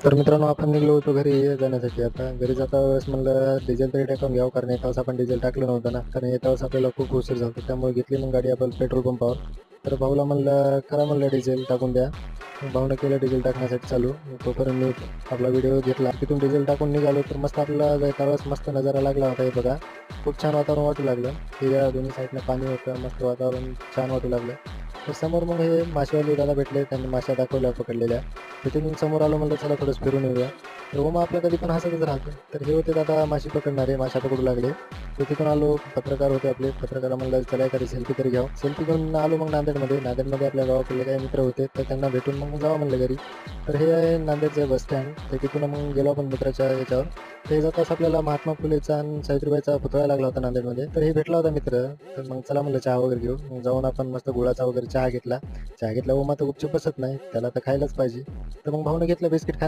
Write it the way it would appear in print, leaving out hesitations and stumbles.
तर मित्रांनो, आपण निघलो होतो घरी जाण्यासाठी. आता घरी जाता वेळेस म्हणलं डिझेल तरी टाकून घ्यावं, कारण येता वेळेस आपण डिझेल टाकलं नव्हतं ना, कारण येता वेळेस आपल्याला खूप उशीर झाला होता. त्यामुळे घेतली मग गाडी आपण पेट्रोल पंपावर. तर भाऊला म्हणलं करा म्हणलं डिझेल टाकून द्या. मग भाऊनं केलं डिझेल टाकण्यासाठी चालू. मग तोपर्यंत मी आपला व्हिडिओ घेतला. तिथून डिझेल टाकून निघालो तर मस्त आपल्याला येता वेळेस मस्त नजारा लागला होता. हे बघा, खूप छान वातावरण वाटू लागलं. हिरव्या दोन्ही साईडनं पाणी होतं, मस्त वातावरण छान वाटू लागलं. तर समोर मग हे मासेवाले दादा भेटले, त्यांनी माश्या दाखवल्या पकडलेल्या. तिथून समोर आलो, म्हणलं चला थोडंसं फिरून येऊया. तर मग आपलं कधी पण हसतच राहतं. तर हे होते दादा माशी पकडणारे, माशा पकडू लागले. तर तिथून आलो, पत्रकार होते आपले, पत्रकारा म्हणलं चला एखादी सेल्फी तरी घ्यावं. सेल्फी घेऊन आलो मग नांदेडमध्ये. नांदेडमध्ये आपल्या गावाकडले काही मित्र होते, तर त्यांना भेटून मग जावं म्हणलं घरी. तर हे आहे नांदेडचं बस स्टँड. तर तिथून मग गेलो आपण मित्राच्या याच्यावर. ते जाताच आपल्याला महात्मा फुलेचा आणि सावित्रीबाईचा पुतळा लागला होता नांदेडमध्ये. तर हे भेटला होता मित्र. तर मग चला म्हणलं चहा वगैरे घेऊ. मग जाऊन आपण मस्त गुळाचा वगैरे चहा घेतला. चहा घेतला, उमा तर गुपचूप बसत नाही, त्याला तर खायलाच पाहिजे. तर मग भाऊनं घेतलं बिस्किट खाण्यासाठी.